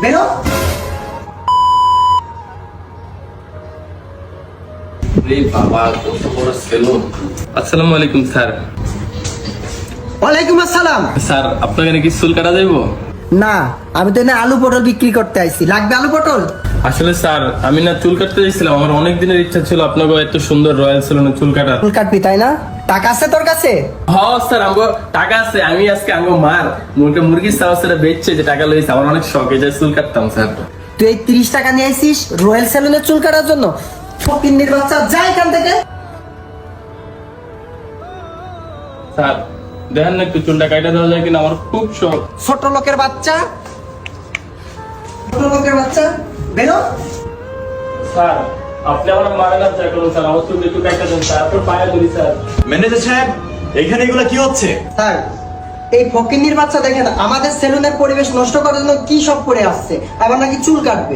বেরো। আসসালামু আলাইকুম স্যার। ওয়ালাইকুম আসসালাম। স্যার আপনার এখানে কি চুল কাটা যাইবো? না, আমি তো এখানে আলু পটল বিক্রি করতে আইছি। লাগবে আলু পটল? আসলে স্যার আমি না চুল কাটতে চাইছিলাম, আমার অনেক দিনের ইচ্ছা ছিল আপনাকে এত সুন্দর রয়্যাল সেলুনে চুল কাটার। চুল কাটবি তাই না? টাকা আছে তোর কাছে? হ্যাঁ স্যার, আমগো টাকা আছে। আমি আজকে আমগো মার মুরগির চাওয়াটা বেচছে যে টাকা লইছে, আমার অনেক শখ এই যে চুল কাটতাম স্যার। তুই এই 30 টাকা নিয়ে আইছিস রয়্যাল সেলুনে চুল কাটার জন্য? ফকিন্নির বাচ্চা, যা এখান থেকে। স্যার দেখেন না একটু চুলটা কাটা দেওয়া যায় কিনা, আমার খুব শখ। ছোট লোকের বাচ্চা, ছোট লোকের বাচ্চা, বেরো। স্যার আপনি আমার মারেন না, যা করুন স্যার, আমার চুল একটু কাটা দেন স্যার, আপনার পায়ে ধরি স্যার। ম্যানেজার সাহেব, এখানে এগুলা কি হচ্ছে? স্যার, এই ফকিন্নির বাচ্চা দেখেন আমাদের সেলুনের পরিবেশ নষ্ট করার জন্য কি সব করে আসছে, আবার নাকি চুল কাটবে।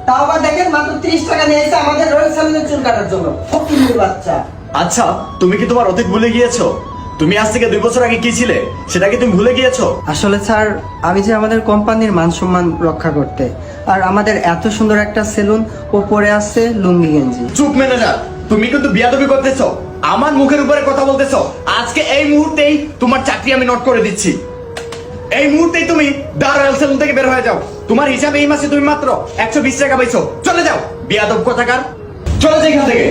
তাও আবার দেখেন মাত্র 30 টাকা নিয়ে এসে আমাদের রয়্যাল সেলুনের চুল কাটার জন্য। ফকিন্নির বাচ্চা। আচ্ছা, তুমি কি তোমার অতীত ভুলে গিয়েছো? তুমি আজ থেকে 2 বছর আগে কি ছিলে সেটা কি তুমি ভুলে গিয়েছো? আসলে স্যার, আমি যে আমাদের কোম্পানির মান সম্মান রক্ষা করতে, আর আমাদের এত সুন্দর একটা সেলুন, ও পরে আসছে লুঙ্গি গেঞ্জি। চুপ ম্যানেজার, তুমি কিন্তু বিয়াদবি করতেছো, আমার মুখের উপরে কথা বলতেছো। আজকে এই মুহূর্তেই তোমার চাকরি আমি নোট করে দিচ্ছি। এই মুহূর্তেই তুমি দা রয়্যাল সেলুন থেকে বের হয়ে যাও। তোমার হিসাবে এই মাসে তুমি মাত্র 120 টাকা পাইছো। চলে যাও বিয়াদব কোথাকার, চলে যাও এখান থেকে।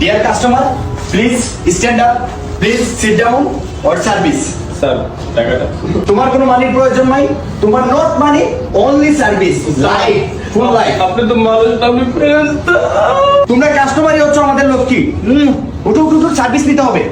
Deer customer, please stand up, please sit down or service. Sir টাকাটা। তোমার কোনো মানির প্রয়োজন নাই, তোমার not money, only service, life, full life. আপনি তো মানুষ, আপনি প্রেস। তোমরা কাস্টমারই হচ্ছে আমাদের লক্ষ্মী। উঠো উঠো, সার্ভিস নিতে হবে।